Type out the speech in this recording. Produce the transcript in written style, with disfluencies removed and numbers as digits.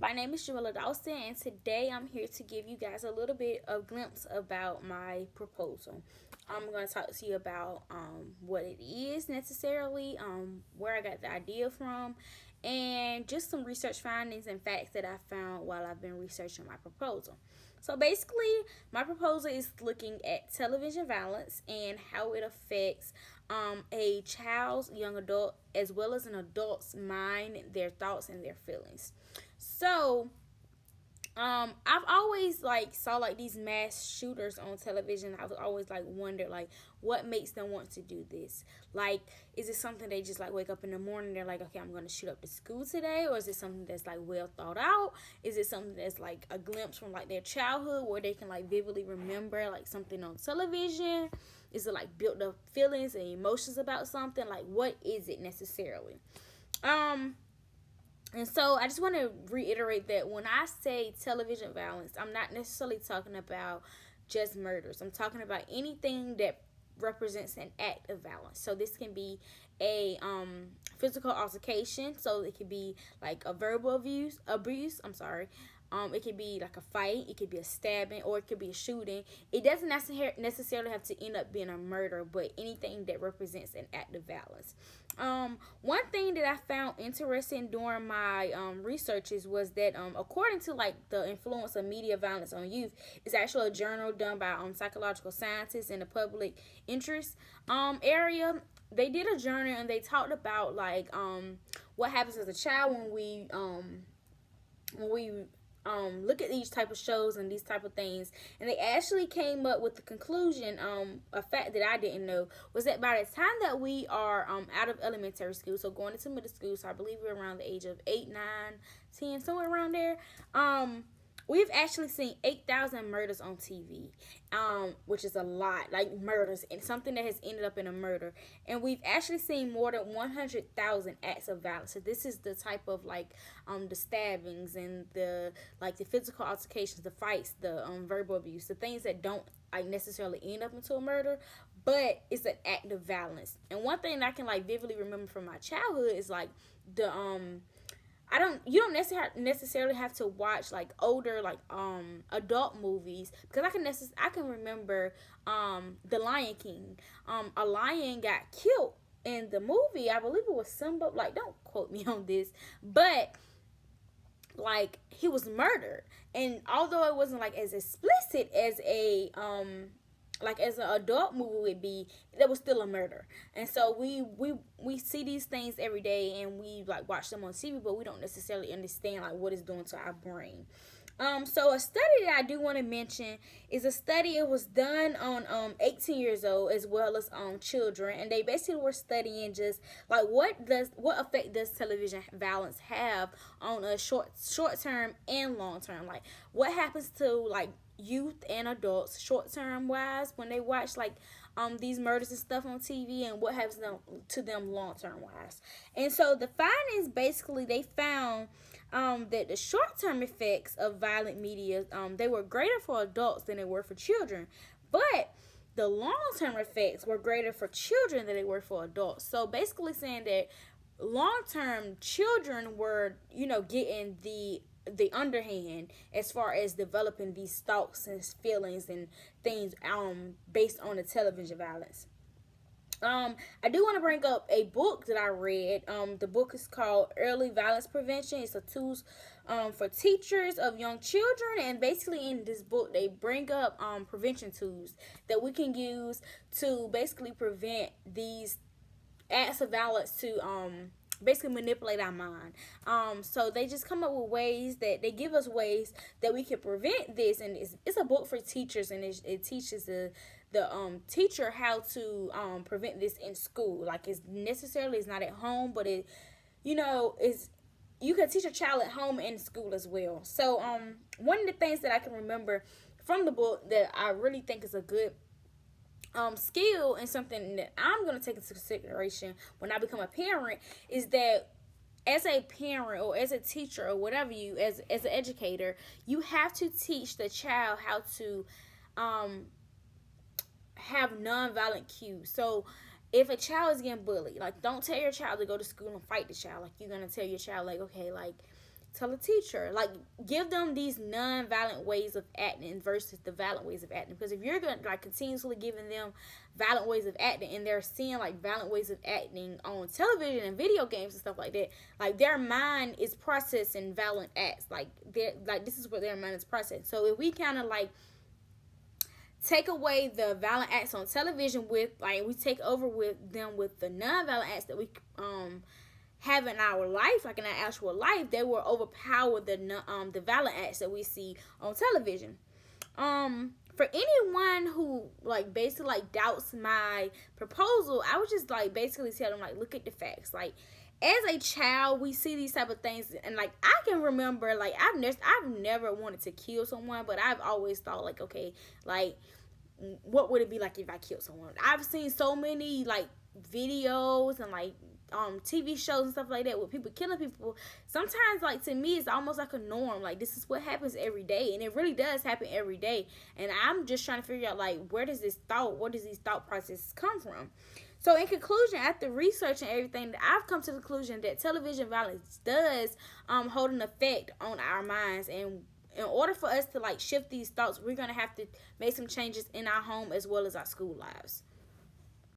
My name is Jamila Dawson, and today I'm here to give you guys a little bit of glimpse about my proposal. I'm going to talk to you about what it is necessarily, where I got the idea from, and just some research findings and facts that I found while I've been researching my proposal. So basically, my proposal is looking at television violence and how it affects a child's young adult as well as an adult's mind, their thoughts, and their feelings. So, I've always saw these mass shooters on television. I've always wondered what makes them want to do this. Like, is it something they just wake up in the morning, they're like, okay, I'm gonna shoot up the school today, or is it something that's well thought out? Is it something that's a glimpse from their childhood where they can vividly remember something on television? Is it built up feelings and emotions about something? What is it necessarily? And so I just want to reiterate that when I say television violence, I'm not necessarily talking about just murders. I'm talking about anything that represents an act of violence. So this can be a physical altercation. So it could be a verbal abuse. I'm sorry. It could be a fight, it could be a stabbing, or it could be a shooting. It doesn't necessarily have to end up being a murder, but anything that represents an act of violence. One thing that I found interesting during my researches was that according to the influence of media violence on youth, is actually a journal done by psychological scientists in the public interest area. They did a journal and they talked about what happens as a child when we look at these type of shows and these type of things, and they actually came up with the conclusion, a fact that I didn't know, was that by the time that we are out of elementary school, so going into middle school, so I believe we're around the age of 8, 9, 10, somewhere around there, we've actually seen 8,000 murders on TV, which is a lot, murders, and something that has ended up in a murder. And we've actually seen more than 100,000 acts of violence. So this is the type of the stabbings and the physical altercations, the fights, the verbal abuse, the things that don't necessarily end up into a murder, but it's an act of violence. And one thing that I can vividly remember from my childhood is the you don't necessarily have to watch older adult movies, because I can remember The Lion King. A lion got killed in the movie. I believe it was Simba. Don't quote me on this, but he was murdered, and although it wasn't as explicit as a as an adult movie would be, that was still a murder. And so we see these things every day, and we watch them on TV, but we don't necessarily understand what it's doing to our brain. So a study that I do want to mention is a study. It was done on 18 years old as well as children, and they basically were studying just what effect does television violence have on a short term and long term. What happens to youth and adults short term wise when they watch these murders and stuff on TV, and what happens to them long term wise. And so the findings, basically they found that the short term effects of violent media, they were greater for adults than they were for children, but the long term effects were greater for children than they were for adults. So basically saying that long term children were getting the underhand as far as developing these thoughts and feelings and things based on the television violence. I do want to bring up a book that I read. The book is called Early Violence Prevention. It's a tools for teachers of young children, and basically in this book they bring up prevention tools that we can use to basically prevent these acts of violence, to basically manipulate our mind. So they just come up with ways that they give us ways that we can prevent this, and it's a book for teachers, and it teaches the teacher how to prevent this in school. It's not at home, but it is, you can teach a child at home and school as well. So one of the things that I can remember from the book that I really think is a good skill, and something that I'm going to take into consideration when I become a parent, is that as a parent or as a teacher or whatever, you as an educator, you have to teach the child how to have nonviolent cues. So if a child is getting bullied, don't tell your child to go to school and fight the child. You're gonna tell your child, okay, tell a teacher, like, give them these non-violent ways of acting versus the violent ways of acting. Because if you're going to, like, continuously giving them violent ways of acting, and they're seeing, like, violent ways of acting on television and video games and stuff like that, like, their mind is processing violent acts. Like, this is what their mind is processing. So if we kind of, like, take away the violent acts on television with, like, we take over with them with the non-violent acts that we have in our life, like in our actual life, they will overpower the violent acts that we see on television. For anyone who, like, basically, like, doubts my proposal, I would just, like, basically tell them, like, look at the facts. Like, as a child, we see these type of things, and, like, I can remember, like, I've never wanted to kill someone, but I've always thought, like, okay, like, what would it be like if I killed someone? I've seen so many, like, videos and, like, TV shows and stuff like that with people killing people. Sometimes, like, to me, it's almost like a norm. Like, this is what happens every day, and it really does happen every day. And I'm just trying to figure out, like, where does these thought processes come from? So, in conclusion, after researching everything, I've come to the conclusion that television violence does hold an effect on our minds, and in order for us to, like, shift these thoughts, we're gonna have to make some changes in our home as well as our school lives.